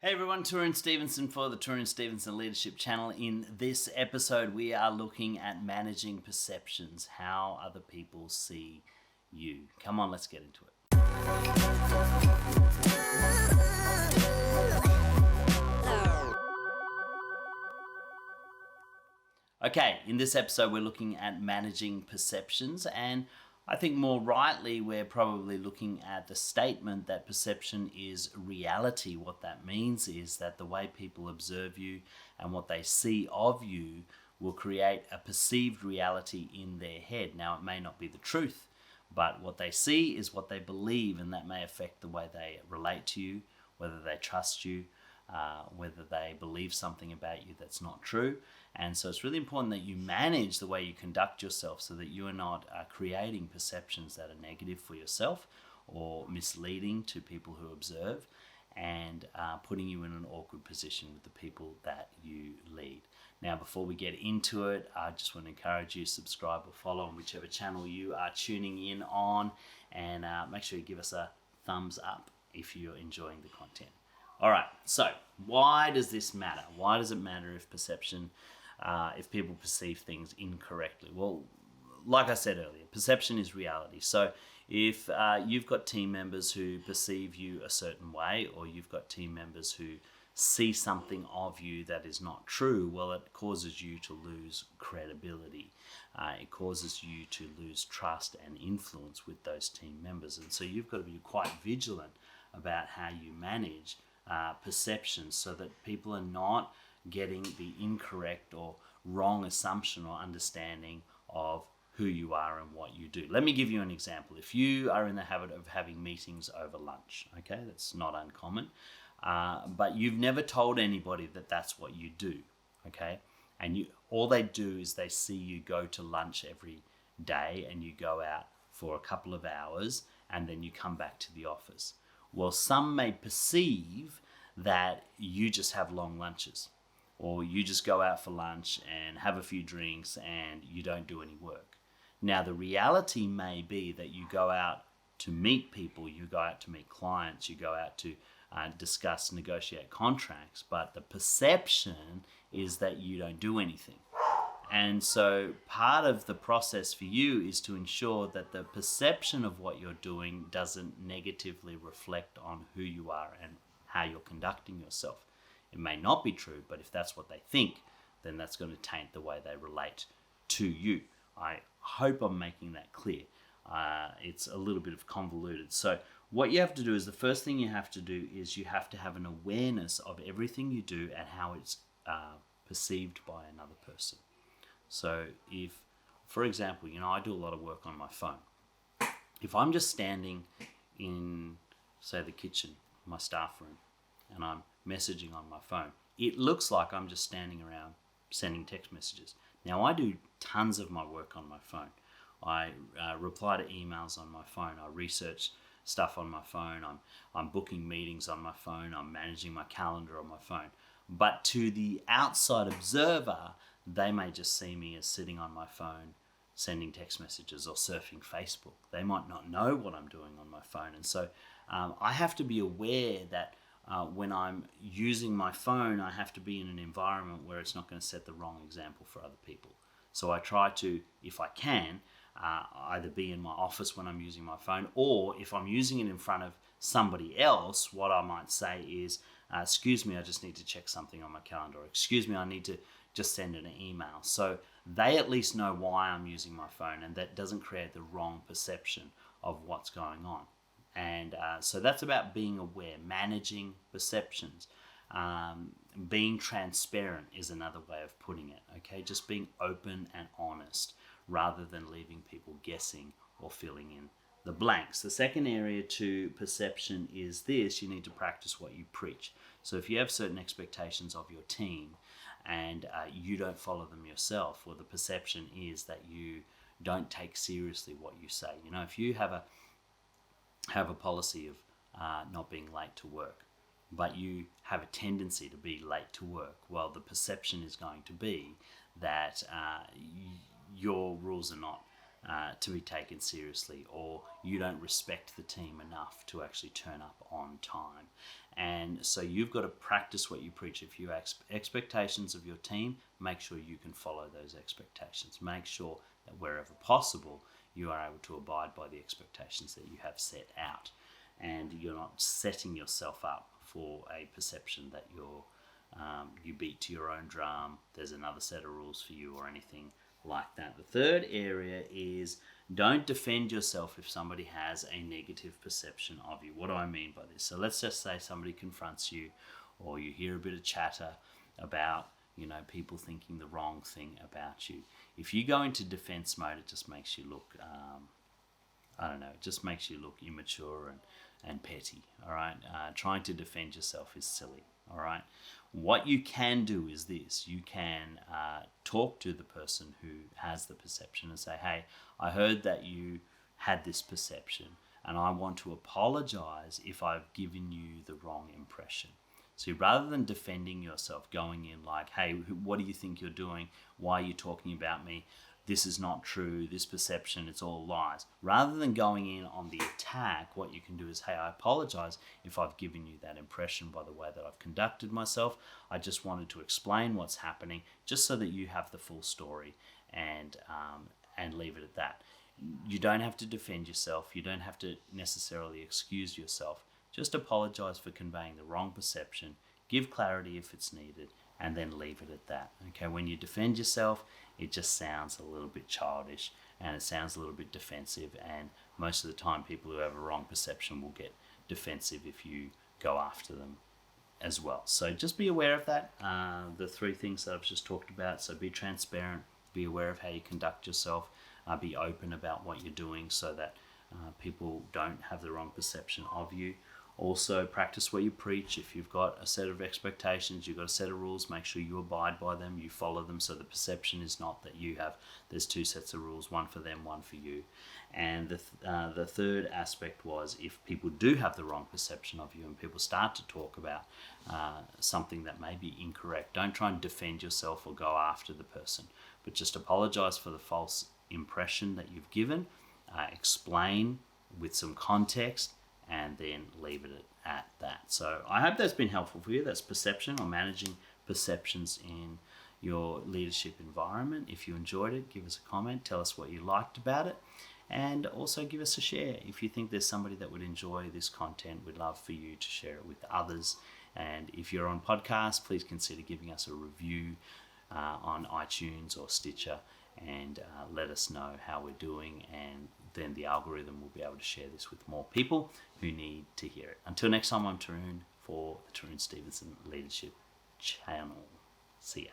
Hey everyone, Turin Stevenson for the Turin Stevenson Leadership Channel. In this episode, we are looking at managing perceptions, how other people see you. Come on, let's get into it. Okay, in this episode, we're looking at managing perceptions, and I think more rightly, we're probably looking at the statement that perception is reality. What that means is that the way people observe you and what they see of you will create a perceived reality in their head. Now, it may not be the truth, but what they see is what they believe, and that may affect the way they relate to you, whether they trust you, whether they believe something about you that's not true. And so it's really important that you manage the way you conduct yourself so that you are not creating perceptions that are negative for yourself or misleading to people who observe, and putting you in an awkward position with the people that you lead. Now, before we get into it, I just want to encourage you to subscribe or follow on whichever channel you are tuning in on, and make sure you give us a thumbs up if you're enjoying the content. All right, so why does this matter? Why does it matter if if people perceive things incorrectly? Well, like I said earlier, perception is reality. So if you've got team members who perceive you a certain way, or you've got team members who see something of you that is not true, well, it causes you to lose credibility. It causes you to lose trust and influence with those team members. And so you've got to be quite vigilant about how you manage perceptions so that people are not getting the incorrect or wrong assumption or understanding of who you are and what you do. Let me give you an example. If you are in the habit of having meetings over lunch, okay, that's not uncommon, but you've never told anybody that that's what you do, okay, and all they do is they see you go to lunch every day and you go out for a couple of hours and then you come back to the office. Well, some may perceive that you just have long lunches, or you just go out for lunch and have a few drinks and you don't do any work. Now, the reality may be that you go out to meet people, you go out to meet clients, you go out to discuss, negotiate contracts, but the perception is that you don't do anything. And so part of the process for you is to ensure that the perception of what you're doing doesn't negatively reflect on who you are and how you're conducting yourself. It may not be true, but if that's what they think, then that's going to taint the way they relate to you. I hope I'm making that clear. It's a little bit of convoluted. So what you have to do is, the first thing you have to do is you have to have an awareness of everything you do and how it's perceived by another person. So if, for example, I do a lot of work on my phone. If I'm just standing in, say, the kitchen, my staff room, and I'm messaging on my phone, it looks like I'm just standing around sending text messages. Now, I do tons of my work on my phone. I reply to emails on my phone. I research stuff on my phone. I'm booking meetings on my phone. I'm managing my calendar on my phone. But to the outside observer, they may just see me as sitting on my phone, sending text messages or surfing Facebook. They might not know what I'm doing on my phone. And so I have to be aware that when I'm using my phone, I have to be in an environment where it's not going to set the wrong example for other people. So I try to, if I can, either be in my office when I'm using my phone, or if I'm using it in front of somebody else, what I might say is, excuse me, I just need to check something on my calendar. Or, excuse me, I need to just send an email. So they at least know why I'm using my phone, and that doesn't create the wrong perception of what's going on. And so that's about being aware, managing perceptions. Being transparent is another way of putting it, okay? Just being open and honest rather than leaving people guessing or filling in the blanks. The second area to perception is this: you need to practice what you preach. So if you have certain expectations of your team and you don't follow them yourself, well, the perception is that you don't take seriously what you say. If you have a policy of not being late to work, but you have a tendency to be late to work, well, the perception is going to be that your rules are not to be taken seriously, or you don't respect the team enough to actually turn up on time. And so you've got to practice what you preach. If you have expectations of your team, make sure you can follow those expectations. Make sure that wherever possible, you are able to abide by the expectations that you have set out. And you're not setting yourself up for a perception that you beat to your own drum, there's another set of rules for you, or anything like that. The third area is don't defend yourself if somebody has a negative perception of you. What do I mean by this? So let's just say somebody confronts you, or you hear a bit of chatter about people thinking the wrong thing about you. If you go into defense mode, it just makes you look it just makes you look immature and petty. All right, trying to defend yourself is silly. All right, what you can do is this: you can talk to the person who has the perception and say, hey, I heard that you had this perception, and I want to apologize if I've given you the wrong impression. So rather than defending yourself, going in like, hey, what do you think you're doing? Why are you talking about me? This is not true, this perception, it's all lies. Rather than going in on the attack, what you can do is, hey, I apologize if I've given you that impression by the way that I've conducted myself. I just wanted to explain what's happening, just so that you have the full story, and leave it at that. You don't have to defend yourself. You don't have to necessarily excuse yourself. Just apologize for conveying the wrong perception, give clarity if it's needed, and then leave it at that. Okay, when you defend yourself, it just sounds a little bit childish, and it sounds a little bit defensive, and most of the time people who have a wrong perception will get defensive if you go after them as well. So just be aware of that, the three things that I've just talked about. So be transparent, be aware of how you conduct yourself, be open about what you're doing so that people don't have the wrong perception of you. Also, practice what you preach. If you've got a set of expectations, you've got a set of rules, make sure you abide by them, you follow them, so the perception is not that there's two sets of rules, one for them, one for you. And the third aspect was, if people do have the wrong perception of you and people start to talk about something that may be incorrect, don't try and defend yourself or go after the person, but just apologize for the false impression that you've given, explain with some context, and then leave it at that. So I hope that's been helpful for you. That's perception, or managing perceptions in your leadership environment. If you enjoyed it, give us a comment, tell us what you liked about it, and also give us a share. If you think there's somebody that would enjoy this content, we'd love for you to share it with others. And if you're on podcast, please consider giving us a review on iTunes or Stitcher, and let us know how we're doing, and then the algorithm will be able to share this with more people who need to hear it. Until next time, I'm Tarun for the Tarun Stevenson Leadership Channel. See ya.